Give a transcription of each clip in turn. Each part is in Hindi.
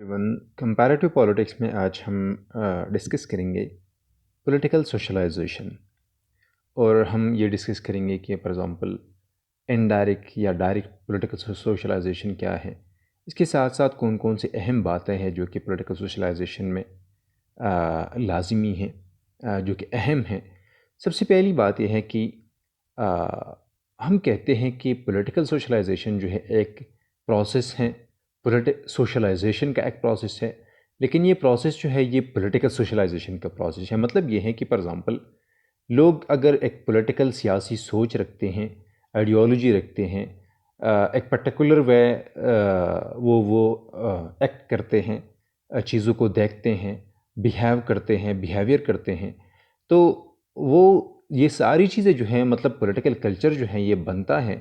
एवं कंपैरेटिव पॉलिटिक्स में आज हम डिस्कस करेंगे पॉलिटिकल सोशलाइजेशन। और हम ये डिस्कस करेंगे कि फॉर एग्जांपल इनडायरेक्ट या डायरेक्ट पॉलिटिकल सोशलाइजेशन क्या है। इसके साथ साथ कौन कौन सी अहम बातें हैं जो कि पॉलिटिकल सोशलाइजेशन में लाजिमी हैं, जो कि अहम हैं। सबसे पहली बात यह है कि आ, हम कहते हैं कि पॉलिटिकल सोशलाइजेशन जो है एक प्रोसेस है। सोशलाइजेशन का एक प्रोसेस है, लेकिन ये प्रोसेस जो है ये पॉलिटिकल सोशलाइजेशन का प्रोसेस है। मतलब ये है कि फॉर एग्ज़ाम्पल लोग अगर एक पॉलिटिकल सियासी सोच रखते हैं, आइडियोलॉजी रखते हैं, एक पर्टिकुलर वे वो एक्ट करते हैं, चीज़ों को देखते हैं, बिहेव करते हैं, बिहेवियर करते हैं, तो वो ये सारी चीज़ें जो हैं मतलब पॉलिटिकल कल्चर जो है ये बनता है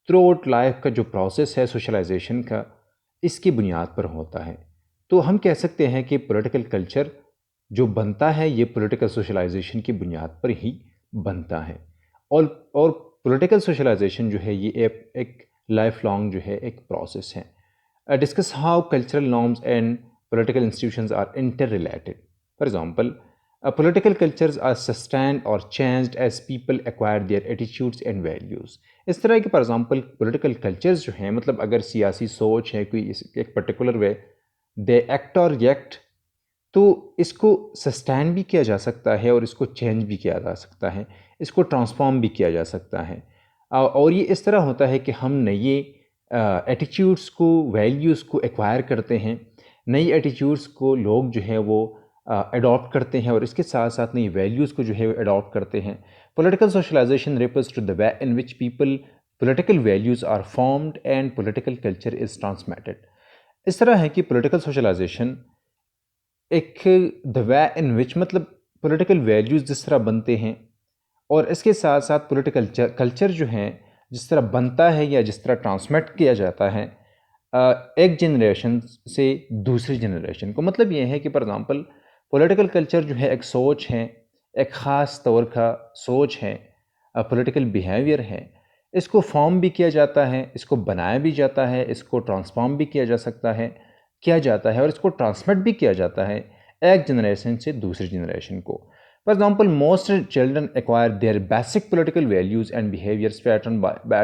थ्रू आउट लाइफ का जो प्रोसेस है सोशलाइजेशन का, इसकी बुनियाद पर होता है। तो हम कह सकते हैं कि पॉलिटिकल कल्चर जो बनता है ये पॉलिटिकल सोशलाइजेशन की बुनियाद पर ही बनता है। और पॉलिटिकल सोशलाइजेशन जो है ये एक लाइफ लॉन्ग जो है एक प्रोसेस है। Discuss how cultural norms and political institutions are interrelated. For example political cultures are sustained or changed as people acquire their attitudes and values। इस तरह के फॉर एग्जांपल पॉलिटिकल कल्चर्स जो हैं मतलब अगर सियासी सोच है कोई एक पर्टिकुलर वे दे एक्ट और रिएक्ट, तो इसको सस्टेन भी किया जा सकता है और इसको चेंज भी किया जा सकता है, इसको ट्रांसफॉर्म भी किया जा सकता है। और ये इस तरह होता है कि हम नए एटीट्यूड्स को, वैल्यूज़ को एक्वायर करते हैं, नई एटीट्यूड्स को लोग जो है वो अडॉप्ट करते हैं और इसके साथ साथ नई वैल्यूज़ को जो है अडॉप्ट करते हैं। Political socialisation refers to the way in which people political values are formed and political culture is transmitted। इस तरह है कि पॉलिटिकल सोशलाइजेशन एक द वे इन विच मतलब पॉलिटिकल वैल्यूज़ जिस तरह बनते हैं और इसके साथ साथ पॉलिटिकल कल्चर जो है जिस तरह बनता है या जिस तरह ट्रांसमिट किया जाता है एक जनरेशन से दूसरी जनरेशन को। मतलब ये है कि फॉर एग्ज़ाम्पल पॉलिटिकल कल्चर जो है एक सोच है, एक ख़ास तौर का सोच है, पॉलिटिकल बिहेवियर है। इसको फॉर्म भी किया जाता है, इसको बनाया भी जाता है, इसको ट्रांसफॉर्म भी किया जाता है और इसको ट्रांसमिट भी किया जाता है एक जनरेशन से दूसरी जनरेशन को। For example most children acquire their basic political values and behaviours pattern by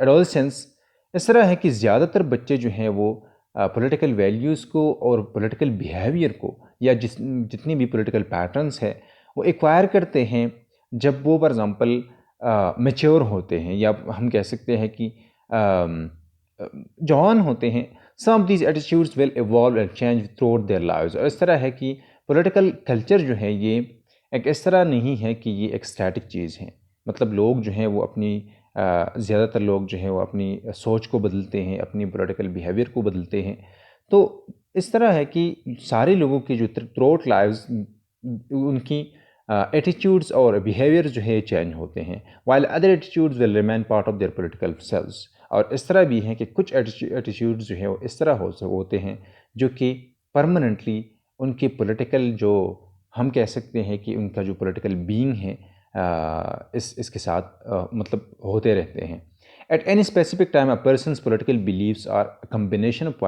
adolescence. इस तरह है कि ज़्यादातर बच्चे जो हैं वो पॉलिटिकल वैल्यूज़ को और पॉलिटिकल बिहेवियर को या जितनी भी पॉलिटिकल पैटर्न्स है वो एक्वायर करते हैं जब वो फॉर एग्ज़ाम्पल मैच्योर होते हैं या हम कह सकते हैं कि जवान होते हैं। Some of these attitudes will evolve and change throughout their lives. और इस तरह है कि पॉलिटिकल कल्चर जो है ये एक इस तरह नहीं है कि ये एक स्टैटिक चीज़ है। मतलब लोग जो हैं वो अपनी ज़्यादातर लोग जो हैं वो अपनी सोच को बदलते हैं, अपनी पॉलिटिकल बिहेवियर को बदलते हैं। तो इस तरह है कि सारे लोगों की जो थ्रू आउट लाइव्स उनकी एटीट्यूड्स और बिहेवियर जो है चेंज होते हैं, while other attitudes will remain part of their political selves. और इस तरह भी है कि कुछ एटीट्यूड्स जो है वो इस तरह होते हैं जो कि परमानेंटली उनके पॉलिटिकल जो हम कह सकते हैं कि उनका जो पॉलिटिकल बीइंग है इसके साथ मतलब होते रहते हैं। At any specific time, a person's political beliefs are a combination of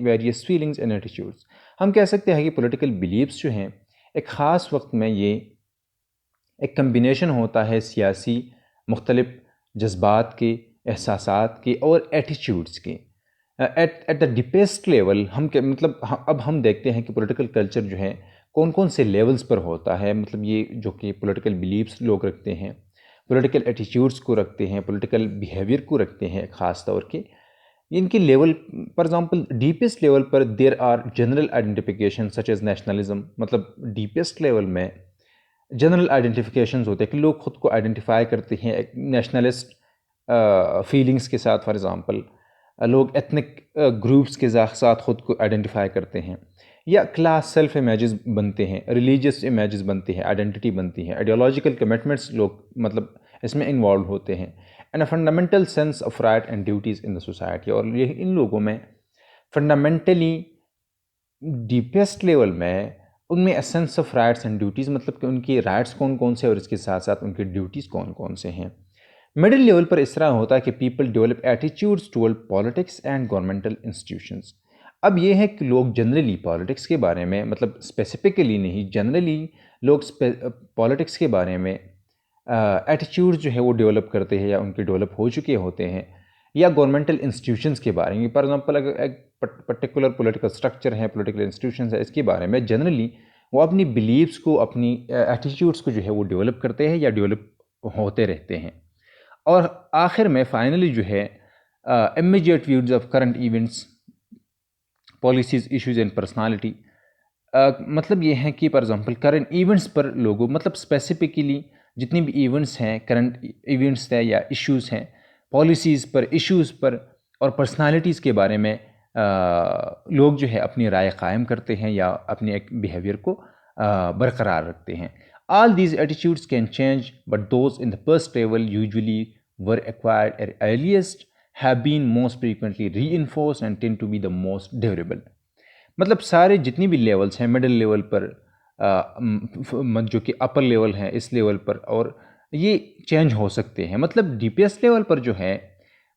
various feelings and attitudes। हम कह सकते हैं कि political beliefs जो हैं एक ख़ास वक्त में ये एक कम्बिनेशन होता है सियासी मुख्तलिफ जज्बात के, एहसासात के और एटीट्यूड्स के। एट द डिपेस्ट लेवल हम मतलब अब हम देखते हैं कि पॉलिटिकल कल्चर जो है कौन कौन से लेवल्स पर होता है। मतलब ये जो कि पॉलिटिकल बिलीव्स लोग रखते हैं, पॉलिटिकल एटीट्यूड्स को रखते हैं, पॉलिटिकल बिहेवियर को रखते हैं ख़ास तौर के। इनके level for example deepest level पर there are general identification such as nationalism. मतलब डीपेस्ट लेवल में जनरल आइडेंटिफिकेशंस होते हैं कि लोग ख़ुद को आइडेंटिफाई करते हैं एक नेशनलिस्ट फीलिंग्स के साथ। फॉर एग्ज़ाम्पल लोग एथनिक ग्रुप्स के साथ ख़ुद को आइडेंटिफाई करते हैं या क्लास सेल्फ इमेजेस बनते हैं, रिलीजियस इमेजेस बनती हैं, आइडेंटिटी बनती है, आइडियोलॉजिकल कमिटमेंट्स लोग मतलब इसमें इन्वॉल्व होते हैं, and a fundamental sense of right and duties in the society. और ये इन लोगों में फंडामेंटली डीपेस्ट लेवल में उनमें sense of rights and duties मतलब कि उनकी राइट्स कौन कौन से और इसके साथ साथ उनके ड्यूटीज़ कौन कौन से हैं। मिडिल लेवल पर इस तरह होता है कि people develop attitudes toward politics and governmental institutions. अब ये है कि लोग जनरली पॉलिटिक्स के बारे में, मतलब स्पेसिफिकली नहीं, जनरली लोग पॉलिटिक्स के बारे में एटीट्यूड जो है वो डेवलप करते हैं या उनके डेवलप हो चुके होते हैं, या गवर्नमेंटल इंस्टीट्यूशंस के बारे में। फॉर एग्जांपल अगर एक पर्टिकुलर पॉलिटिकल स्ट्रक्चर है, पॉलिटिकल इंस्टीट्यूशंस है, इसके बारे में जनरली वो अपनी बिलीव्स को, अपनी एटीट्यूड्स को जो है वो डेवलप करते हैं या डेवलप होते रहते हैं। और आखिर में फाइनली जो है immediate views of current events, policies, issues and personality. मतलब ये है कि फॉर एग्जांपल करंट इवेंट्स पर लोगों, मतलब स्पेसिफिकली जितनी भी इवेंट्स हैं, करंट इवेंट्स हैं या इश्यूज़ हैं, पॉलिसीज़ पर, इश्यूज़ पर और पर्सनालिटीज़ के बारे में लोग जो है अपनी राय कायम करते हैं या अपने एक बिहेवियर को बरकरार रखते हैं। All these attitudes can change, but those in the first level usually were acquired at earliest, have been most frequently reinforced and tend to be the most durable। मतलब सारे जितनी भी लेवल्स हैं मिडिल लेवल पर, जो कि अपर लेवल हैं इस लेवल पर, और ये चेंज हो सकते हैं। मतलब डीपीएस लेवल पर जो है,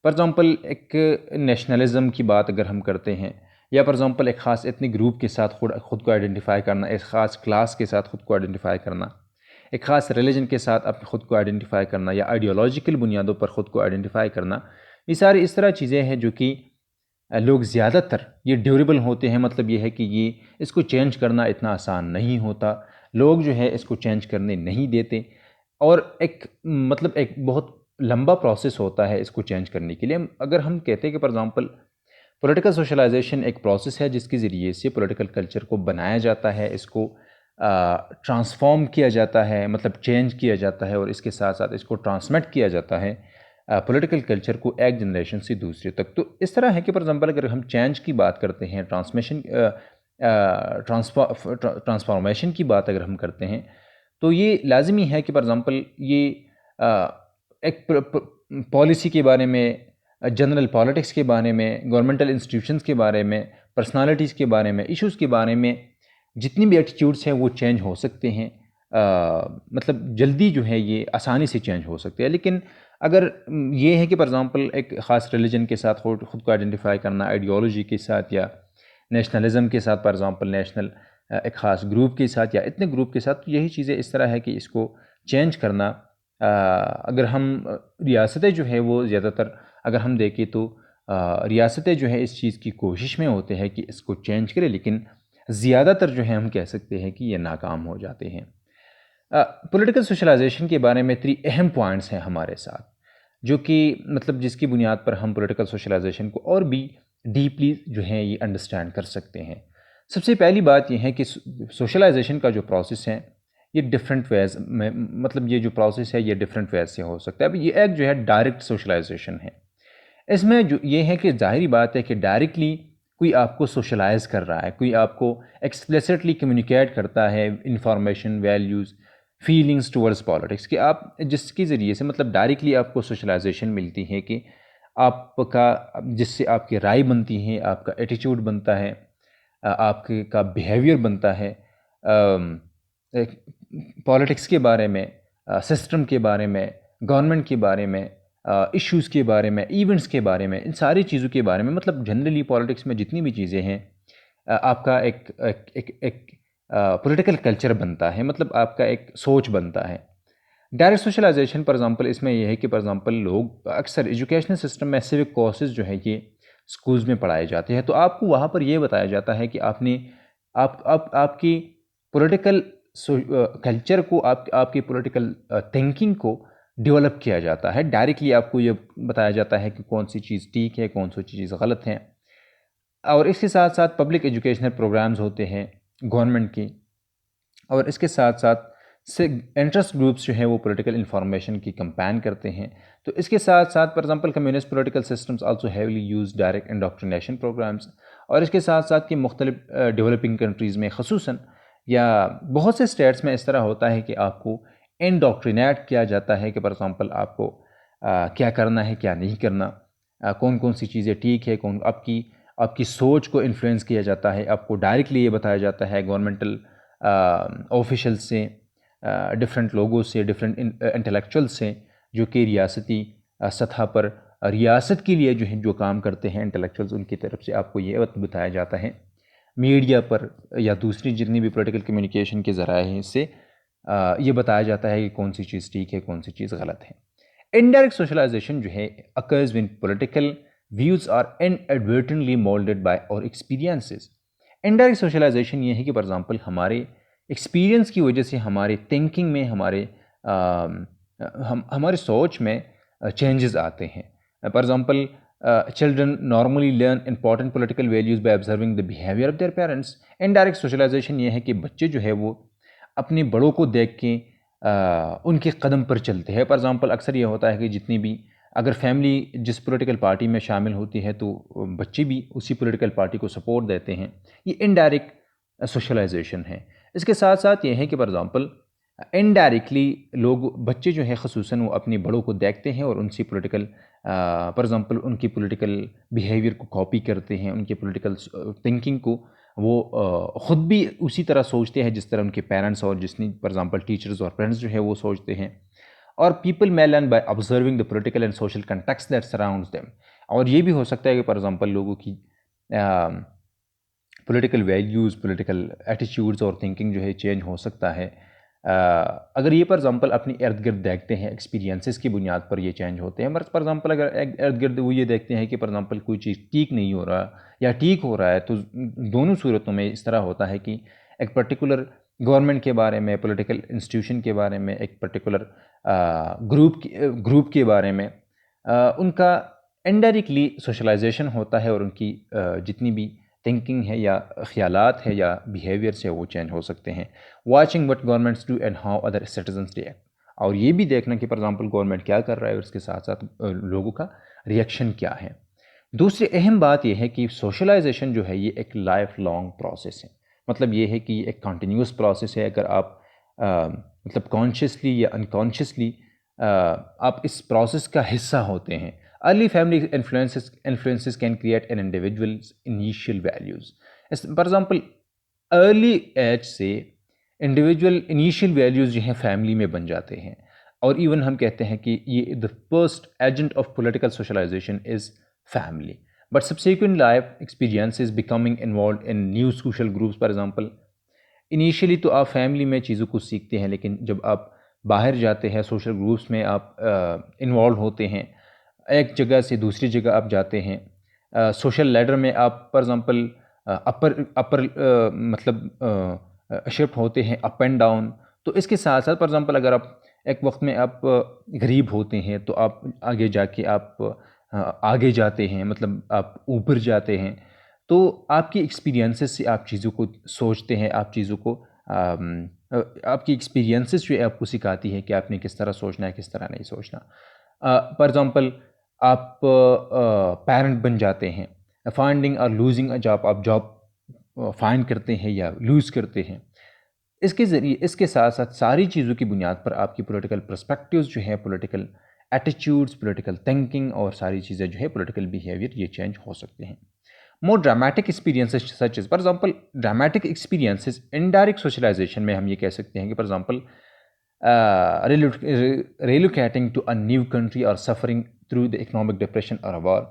फॉर एग्ज़ाम्पल एक नेशनलिज़म की बात अगर हम करते हैं, या फॉर एग्ज़ाम्पल एक ख़ास एथनिक ग्रुप के साथ खुद को आइडेंटिफाई करना, एक ख़ास क्लास के साथ खुद को आइडेंटिफाई करना, एक ख़ास रिलीजन के साथ अपने ख़ुद को आइडेंटिफाई करना, या आइडियोलॉजिकल बुनियादों पर ख़ुद को आइडेंटिफाई करना, ये सारी इस तरह चीज़ें हैं जो कि लोग ज़्यादातर ये ड्यूरेबल होते हैं। मतलब ये है कि ये इसको चेंज करना इतना आसान नहीं होता, लोग जो है इसको चेंज करने नहीं देते, और एक मतलब एक बहुत लंबा प्रोसेस होता है इसको चेंज करने के लिए। अगर हम कहते हैं कि फॉर एग्ज़ाम्पल पॉलिटिकल सोशलाइजेशन एक प्रोसेस है जिसके ज़रिए से पॉलिटिकल कल्चर को बनाया जाता है, इसको ट्रांसफॉर्म किया जाता है, मतलब चेंज किया जाता है, और इसके साथ साथ इसको ट्रांसमिट किया जाता है पॉलिटिकल कल्चर को एक जनरेशन से दूसरे तक। तो इस तरह है कि फॉर एग्जांपल अगर हम चेंज की बात करते हैं, ट्रांसफॉर्मेशन की बात अगर हम करते हैं, तो ये लाजमी है कि फॉर एग्जांपल ये एक पॉलिसी के बारे में, जनरल पॉलिटिक्स के बारे में, गवर्नमेंटल इंस्टीट्यूशंस के बारे में, पर्सनालिटीज़ के बारे में, इश्यूज़ के बारे में जितनी भी एटीट्यूड्स हैं वो चेंज हो सकते हैं। मतलब जल्दी जो है ये आसानी से चेंज हो सकते हैं। लेकिन अगर ये है कि फॉर एग्ज़ाम्पल एक ख़ास रिलीजन के साथ ख़ुद को आइडेंटिफाई करना, आइडियोलॉजी के साथ, या नेशनलिज़म के साथ, फॉर एग्ज़ाम्पल नेशनल एक ख़ास ग्रुप के साथ या इतने ग्रुप के साथ, तो यही चीज़ें इस तरह है कि इसको चेंज करना, अगर हम रियासतें जो है वो ज़्यादातर अगर हम देखें तो रियासतें जो है इस चीज़ की कोशिश में होते हैं कि इसको चेंज करें, लेकिन ज़्यादातर जो है हम कह सकते हैं कि ये नाकाम हो जाते हैं। पॉलिटिकल सोशलाइजेशन के बारे में 3 अहम पॉइंट्स हैं हमारे साथ, जो कि मतलब जिसकी बुनियाद पर हम पॉलिटिकल सोशलाइजेशन को और भी डीपली जो है ये अंडरस्टैंड कर सकते हैं। सबसे पहली बात ये है कि सोशलाइजेशन का जो प्रोसेस है ये डिफरेंट वेज में, मतलब ये जो प्रोसेस है ये डिफरेंट वेज से हो सकता है। अब ये एक जो है डायरेक्ट सोशलाइजेशन है। इसमें जो ये है कि ज़ाहिरी बात है कि डायरेक्टली कोई आपको सोशलाइज़ कर रहा है, कोई आपको एक्सप्लिसिटली कम्युनिकेट करता है information, values, feelings towards politics, कि आप जिसके ज़रिए से मतलब डायरेक्टली आपको सोशलाइजेशन मिलती है कि आपका, जिससे आपकी राय बनती है, आपका एटीट्यूड बनता है, आपके का बिहेवियर बनता है पॉलिटिक्स के बारे में, सिस्टम के बारे में, गवर्नमेंट के बारे में, इश्यूज़ के बारे में, इवेंट्स के बारे में, इन सारी चीज़ों के बारे में। मतलब जनरली पॉलिटिक्स में जितनी भी चीज़ें हैं, आपका एक पॉलिटिकल कल्चर बनता है, मतलब आपका एक सोच बनता है। डायरेक्ट सोशलाइजेशन फॉर एग्जांपल इसमें यह है कि फॉर एग्जांपल लोग अक्सर एजुकेशनल सिस्टम में सिविक कोर्सेज जो है ये स्कूल्स में पढ़ाए जाते हैं, तो आपको वहाँ पर यह बताया जाता है कि आपने आपकी पॉलिटिकल कल्चर को, आपकी पॉलिटिकल थिंकिंग को डेवलप किया जाता है। डायरेक्टली आपको ये बताया जाता है कि कौन सी चीज़ ठीक है, कौन सी चीज़ गलत है। और इसके साथ साथ पब्लिक एजुकेशनल प्रोग्राम्स होते हैं गवर्नमेंट की, और इसके साथ साथ से इंटरेस्ट ग्रुप्स जो हैं वो पॉलिटिकल इंफॉर्मेशन की कंपेन करते हैं। तो इसके साथ साथ for example communist political systems also heavily use direct indoctrination programmes. और इसके साथ साथ कि मुख्तलिफ डेवलपिंग कंट्रीज़ में खसूसन या बहुत से स्टेट्स में इस तरह होता है कि आपको इंडोक्ट्रिनेट किया जाता है कि फॉर एग्जांपल आपको क्या करना है, क्या नहीं करना, कौन कौन सी चीज़ें ठीक है, कौन आपकी सोच को इन्फ्लुएंस किया जाता है। आपको डायरेक्टली ये बताया जाता है गवर्नमेंटल ऑफिशियल से, डिफरेंट लोगों से, डिफरेंट इंटेलेक्चुअल से, जो कि रियासती सतह पर रियासत के लिए जो काम करते हैं इंटेलेक्चुअल्स, उनकी तरफ से आपको ये बताया जाता है। मीडिया पर या दूसरी जितनी भी पॉलिटिकल कम्युनिकेशन के ज़राए हैं, इससे ये बताया जाता है कि कौन सी चीज़ ठीक है, कौन सी चीज़ गलत है। इनडायरेक्ट सोशलाइजेशन जो है occurs when political views are inadvertently moulded by और एक्सपीरियंसेस। इनडायरेक्ट सोशलाइजेशन ये है कि फॉर एग्जांपल हमारे एक्सपीरियंस की वजह से हमारे थिंकिंग में, हमारे सोच में चेंजेस आते हैं। For example children normally learn important political values by observing the behavior of their parents. Indirect socialisation ये है कि बच्चे जो है वो अपने बड़ों को देख के उनके कदम पर चलते हैं। फॉर एग्जांपल अक्सर ये होता है कि जितनी भी अगर फैमिली जिस पॉलिटिकल पार्टी में शामिल होती है तो बच्चे भी उसी पॉलिटिकल पार्टी को सपोर्ट देते हैं। ये इनडायरेक्ट सोशलाइजेशन है। इसके साथ साथ ये है कि फॉर एग्जांपल इनडायरेक्टली बच्चे जो है ख़ुसूसन वो अपने बड़ों को देखते हैं और उनसी पॉलिटिकल फॉर एग्जांपल उनकी पॉलिटिकल बिहेवियर को कॉपी करते हैं, उनके पॉलिटिकल थिंकिंग को वो ख़ुद भी उसी तरह सोचते हैं जिस तरह उनके पेरेंट्स और जिसने फॉर एग्जांपल टीचर्स और फ्रेंड्स जो है वो सोचते हैं। और people may learn by observing the political and social context that surrounds them। और ये भी हो सकता है कि फॉर एग्जांपल लोगों की पॉलिटिकल वैल्यूज़, पॉलिटिकल एटीट्यूड्स और थिंकिंग जो है चेंज हो सकता है। अगर ये फॉर एग्जांपल अपनी इर्द गिर्द देखते हैं, एक्सपीरियंसेस की बुनियाद पर ये चेंज होते हैं। फॉर एग्जांपल अगर इर्द गिर्द वो ये देखते हैं कि फॉर एग्जांपल कोई चीज़ ठीक नहीं हो रहा या ठीक हो रहा है, तो दोनों सूरतों में इस तरह होता है कि एक पर्टिकुलर गवर्नमेंट के बारे में, पॉलिटिकल इंस्टीट्यूशन के बारे में, एक पर्टिकुलर ग्रुप के बारे में उनका इनडायरेक्टली सोशलाइजेशन होता है और उनकी जितनी भी थिंकिंग है या ख्यालात है या बिहेवियर से वो चेंज हो सकते हैं। Watching what governments do and how other citizens react. और ये भी देखना कि फॉर एग्जांपल गवर्नमेंट क्या कर रहा है और उसके साथ साथ लोगों का रिएक्शन क्या है। दूसरी अहम बात यह है कि सोशलाइजेशन जो है ये एक लाइफ लॉन्ग प्रोसेस है। मतलब ये है कि एक कंटिन्यूस प्रोसेस है। अगर आप मतलब कॉन्शियसली या अनकॉन्शियसली आप इस प्रोसेस का हिस्सा होते हैं। Early family influences can create an individuals initial values. For example early age से इंडिविजुअल इनिशियल वैल्यूज़ जो हैं फैमिली में बन जाते हैं। और इवन हम कहते हैं कि ये the first agent of political socialisation is family. But subsequent life experiences becoming involve in new social groups. For example initially तो आप फैमिली में चीज़ों को सीखते हैं, लेकिन जब आप बाहर जाते हैं, सोशल ग्रुप्स में आप इन्वॉल्व होते हैं, एक जगह से दूसरी जगह आप जाते हैं, सोशल लैडर में आप फॉर एग्जांपल अपर मतलब शिफ्ट होते हैं अप एंड डाउन। तो इसके साथ साथ फॉर एग्जांपल अगर आप एक वक्त में आप गरीब होते हैं तो आप आगे जाके आप आगे जाते हैं, मतलब आप ऊपर जाते हैं। तो आपकी एक्सपीरियंसेस से आप चीज़ों को सोचते हैं, आप चीज़ों को आपकी एक्सपीरियंसेस जो है आपको सिखाती है कि आपने किस तरह सोचना है, किस तरह नहीं सोचना। फॉर एग्जांपल आप पेरेंट बन जाते हैं, फाइंडिंग और लूजिंग अ जॉब, आप जॉब फाइंड करते हैं या लूज़ करते हैं। इसके ज़रिए, इसके साथ साथ सारी चीज़ों की बुनियाद पर आपकी पॉलिटिकल पर्सपेक्टिव्स जो है, पॉलिटिकल एटीट्यूड्स, पॉलिटिकल थिंकिंग और सारी चीज़ें जो है पॉलिटिकल बिहेवियर ये चेंज हो सकते हैं। More dramatic experiences such as for example dramatic experiences indirect socialisation में हम ये कह सकते हैं कि for example relocating to a new country or suffering through the economic depression or a war।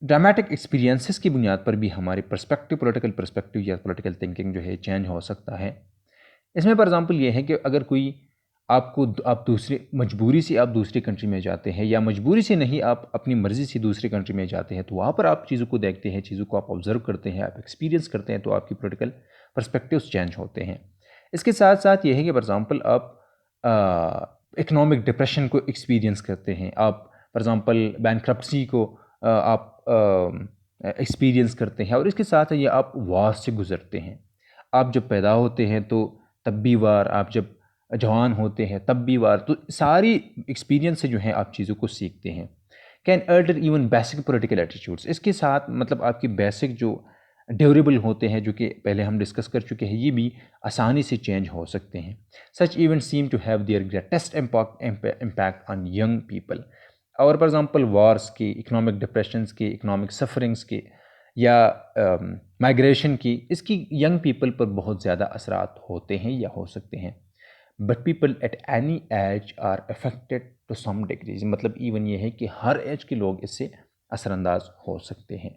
Dramatic experiences की बुनियाद पर भी हमारे पर्सपेक्टिव, पॉलिटिकल पर्सपेक्टिव या पॉलिटिकल थिंकिंग जो है चेंज हो सकता है। इसमें फॉर एग्जांपल ये है कि अगर कोई आप दूसरे मजबूरी से आप दूसरी कंट्री में जाते हैं या मजबूरी से नहीं, आप अपनी मर्ज़ी से दूसरी कंट्री में जाते हैं, तो वहाँ पर आप चीज़ों को देखते हैं, चीज़ों को आप ऑब्ज़र्व करते हैं, आप एक्सपीरियंस करते हैं, तो आपकी पॉलिटिकल पर्सपेक्टिव्स चेंज होते हैं। इसके साथ साथ ये है कि फॉर एग्जांपल आप इकोनॉमिक डिप्रेशन को एक्सपीरियंस करते हैं, आप फॉर एग्जांपल बैंक्रप्सी को आप एक्सपीरियंस करते हैं। और इसके साथ ये आप वार से गुज़रते हैं। आप जब पैदा होते हैं तो तब भी वार, आप जब जवान होते हैं तब भी वार। तो सारी एक्सपीरियंस से जो है आप चीज़ों को सीखते हैं। Can alter even basic political attitudes. इसके साथ मतलब आपकी बेसिक जो ड्यूरेबल होते हैं, जो कि पहले हम डिस्कस कर चुके हैं, ये भी आसानी से चेंज हो सकते हैं। Such event seem to have their greatest impact on young people. और फॉर एग्जांपल वार्स की, इकोनॉमिक डिप्रेशंस की, इकोनॉमिक सफरिंग्स की या माइग्रेशन की, इसकी यंग पीपल पर बहुत ज़्यादा असरात होते हैं या हो सकते हैं। But people at any age are affected to some degrees. मतलब इवन ये है कि हर एज के लोग इससे असरअंदाज हो सकते हैं।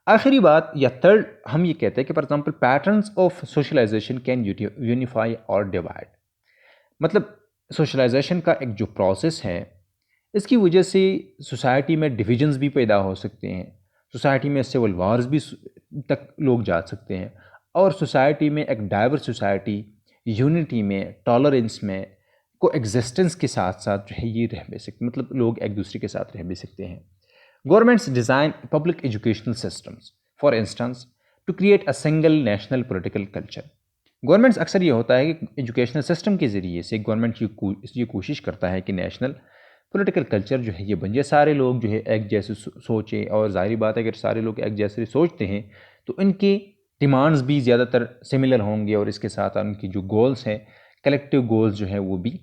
आखिरी बात या थर्ड हम ये कहते हैं कि for example patterns of socialisation can unify और डिवाइड। मतलब सोशलाइजेशन का एक जो प्रोसेस है, इसकी वजह से सोसाइटी में डिविजन्स भी पैदा हो सकते हैं, सोसाइटी में सिविल वार्स भी तक लोग जा सकते हैं, और सोसाइटी में एक डाइवर्स सोसाइटी यूनिटी में, टॉलरेंस में, को एग्जिस्टेंस के साथ साथ जो है ये रह भी सकते, मतलब लोग एक दूसरे के साथ रह भी सकते हैं। Governments design public educational systems for instance to create a single national political culture. Governments अक्सर ये होता है कि एजुकेशनल सिस्टम के ज़रिए से गवर्नमेंट ये कोशिश करता है कि नेशनल पॉलिटिकल कल्चर जो है ये बन जाए, सारे लोग जो है एक जैसे सोचें। और ज़ाहिर बात है अगर सारे लोग एक जैसे सोचते हैं तो इनके डिमांड्स भी ज़्यादातर सिमिलर होंगे, और इसके साथ उनकी जो गोल्स हैं, कलेक्टिव गोल्स जो हैं वो भी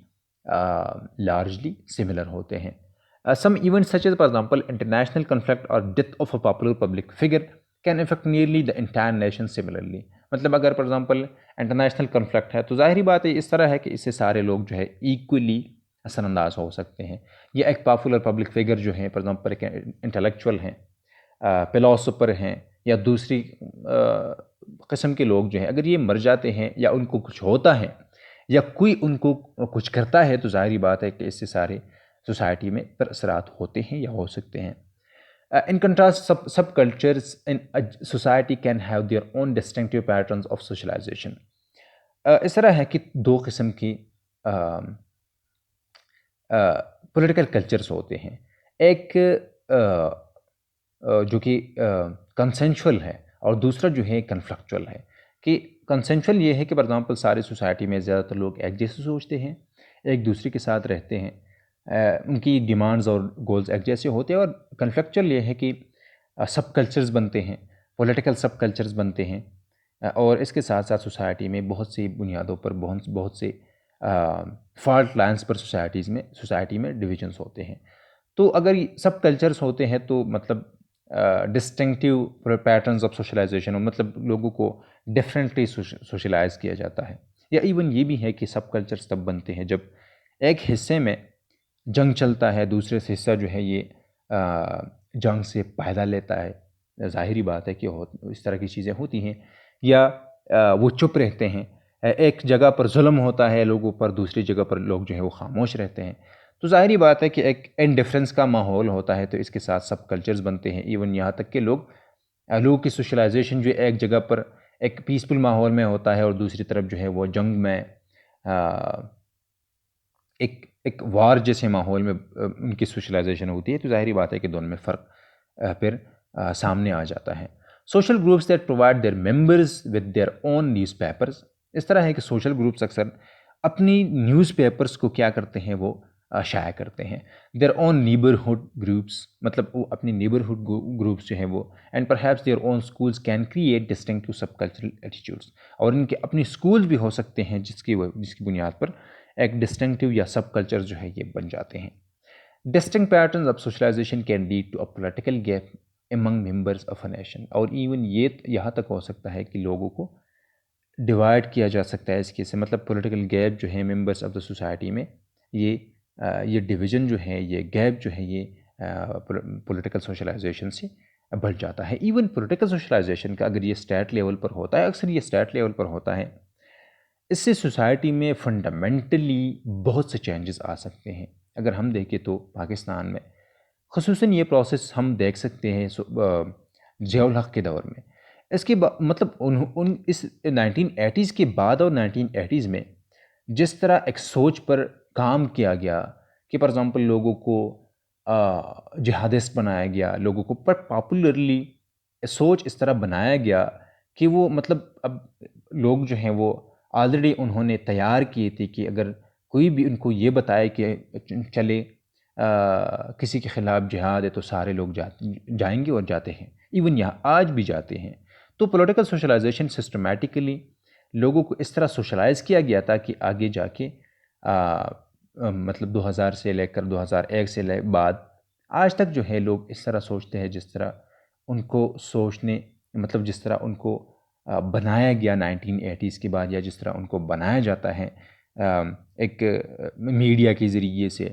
लार्जली सिमिलर होते हैं। Some events such as, for example, international conflict or death of a popular public figure can affect nearly the entire nation similarly। मतलब अगर फॉर एग्जांपल इंटरनेशनल कन्फ्लिक्ट है तो जाहिर बात है इस तरह है कि इससे सारे लोग जो है इक्वली असरअंदाज हो सकते हैं। या एक पॉपुलर पब्लिक फिगर जो है फॉर एग्जांपल एक इंटेलेक्चुअल हैं, फिलोसोफर हैं, या दूसरी किस्म के लोग जो हैं, अगर ये मर जाते हैं या उनको कुछ होता है या कोई उनको कुछ करता है तो जाहिर बात है कि इससे सारे सोसाइटी में पर असरात होते हैं या हो सकते हैं। In contrast subcultures in society can have their own distinctive patterns of socialisation. इस तरह है कि दो किस्म की पॉलिटिकल कल्चर्स होते हैं। एक जो कि कंसेंशुअल है और दूसरा जो है कन्फ्लिक्चुअल है। कि कंसेंशुअल ये है कि फॉर एग्जांपल सारी सोसाइटी में ज़्यादातर लोग एक जैसे सोचते हैं, एक दूसरे के साथ रहते हैं, उनकी डिमांड्स और गोल्स एक जैसे होते हैं। और कन्फ्लिक्चुअल ये है कि सब कल्चर्स बनते हैं, पॉलिटिकल सब कल्चर्स बनते हैं, और इसके साथ साथ सोसाइटी में बहुत सी बुनियादों पर बहुत से फॉल्ट लाइन्स पर सोसाइटी में डिविजन्स होते हैं। तो अगर सब कल्चर्स होते हैं तो मतलब डिस्टिंक्टिव पैटर्न्स ऑफ सोशलाइजेशन, मतलब लोगों को डिफरेंटली सोशलाइज किया जाता है। या इवन ये भी है कि सब कल्चर्स तब बनते हैं जब एक हिस्से में जंग चलता है, दूसरे से हिस्सा जो है ये जंग से फ़ायदा लेता है। ज़ाहिरी बात है कि इस तरह की चीज़ें होती हैं। या वो चुप रहते हैं, एक जगह पर जुल्म होता है लोगों पर, दूसरी जगह पर लोग जो है वो खामोश रहते हैं। तो ज़ाहिरी बात है कि एक इनडिफरेंस का माहौल होता है, तो इसके साथ सब कल्चर्स बनते हैं। इवन यहाँ तक कि लोगों की सोशलाइजेशन जो एक जगह पर एक पीसफुल माहौल में होता है और दूसरी तरफ जो है वो जंग में एक वार जैसे माहौल में उनकी सोशलाइजेशन होती है। तो ज़ाहिरी बात है कि दोनों में फ़र्क फिर सामने आ जाता है। Social groups that provide there members with their own newspapers. इस तरह है कि सोशल ग्रुप्स अक्सर अपनी न्यूज़पेपर्स को क्या करते हैं, वो शाया करते हैं। देयर ओन नीबरहुड ग्रुप्स, मतलब वो अपनी नीबरहुड ग्रुप्स जो हैं वो, and perhaps their own schools can create distinctive सब कल्चरल एटीट्यूड्स। और इनके अपनी स्कूल भी हो सकते हैं जिसकी बुनियाद पर एक डिस्टिंक्टिव या सब कल्चर जो है ये बन जाते हैं। Distinct patterns of socialisation can lead to a political gap among members of a nation. और इवन ये यहाँ तक हो सकता है कि लोगों को डिवाइड किया जा सकता है इसके से, मतलब पॉलिटिकल गैप जो है मेंबर्स ऑफ द सोसाइटी में, ये डिवीज़न जो है, ये गैप जो है, ये पॉलिटिकल सोशलाइजेशन से बढ़ जाता है। इवन पॉलिटिकल सोशलाइजेशन का अगर ये स्टेट लेवल पर होता है, अक्सर ये स्टेट लेवल पर होता है, इससे सोसाइटी में फंडामेंटली बहुत से चेंजेस आ सकते हैं। अगर हम देखें तो पाकिस्तान में ख़ुसूसन ये प्रोसेस हम देख सकते हैं ज़ियाउल हक़ के दौर में। इसके मतलब उन इस 1980s के बाद और 1980s में जिस तरह एक सोच पर काम किया गया कि फॉर एग्ज़ाम्पल लोगों को जिहादिस्ट बनाया गया, लोगों को पर पॉपुलरली सोच इस तरह बनाया गया कि वो मतलब अब लोग जो हैं वो ऑलरेडी उन्होंने तैयार किए थे कि अगर कोई भी उनको ये बताए कि चले किसी के ख़िलाफ़ जिहाद है तो सारे लोग जाएंगे और जाते हैं। इवन यहाँ आज भी जाते हैं। तो पॉलिटिकल सोशलाइजेशन सिस्टमैटिकली लोगों को इस तरह सोशलाइज़ किया गया था कि आगे जाके मतलब 2000 से लेकर 2001 से बाद आज तक जो है लोग इस तरह सोचते हैं जिस तरह उनको सोचने, मतलब जिस तरह उनको बनाया गया 1980s के बाद, या जिस तरह उनको बनाया जाता है एक मीडिया के ज़रिए से,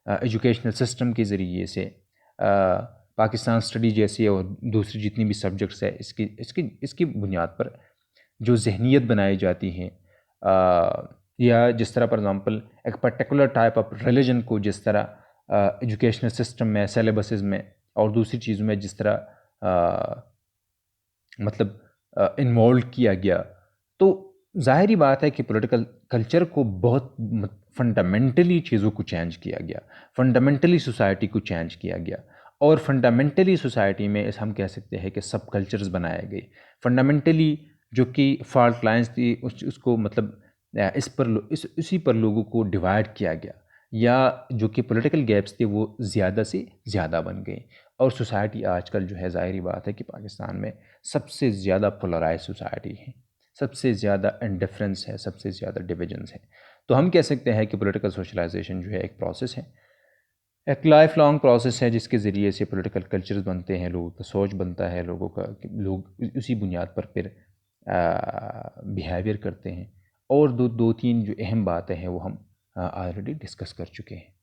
एजुकेशनल सिस्टम के ज़रिए से, पाकिस्तान स्टडी जैसी और दूसरी जितनी भी सब्जेक्ट्स है, इसकी इसकी इसकी बुनियाद पर जो ज़हनीत बनाई जाती हैं, या जिस तरह फॉर एग्ज़ाम्पल एक पर्टिकुलर टाइप ऑफ रिलीजन को जिस तरह एजुकेशनल सिस्टम में, सिलेबसेस में और दूसरी चीज़ों में जिस तरह मतलब इन्वॉल्व किया गया, तो ज़ाहिर ही बात है कि पॉलिटिकल कल्चर को बहुत फंडामेंटली चीज़ों को चेंज किया गया, फंडामेंटली सोसाइटी को चेंज किया गया। और फंडामेंटली सोसाइटी में हम कह सकते हैं कि सब कल्चर्स बनाए गए फंडामेंटली, जो कि फॉल्ट लाइंस थी उसको मतलब इसी पर लोगों को डिवाइड किया गया, या जो कि पॉलिटिकल गैप्स थे वो ज़्यादा से ज़्यादा बन गए। और सोसाइटी आजकल जो है, ज़ाहिर बात है कि पाकिस्तान में सबसे ज़्यादा पोलराइज सोसाइटी है, सबसे ज़्यादा इंडिफरेंस है, सबसे ज़्यादा डिविजन्स है। तो हम कह सकते हैं कि पॉलिटिकल सोशलाइजेशन जो है एक प्रोसेस है, एक लाइफ लॉन्ग प्रोसेस है, जिसके ज़रिए से पॉलिटिकल कल्चर्स बनते हैं, लोगों का सोच बनता है, लोगों का कि लोग उसी बुनियाद पर फिर बिहेवियर करते हैं। और दो तीन जो अहम बातें हैं वो हम ऑलरेडी डिस्कस कर चुके हैं।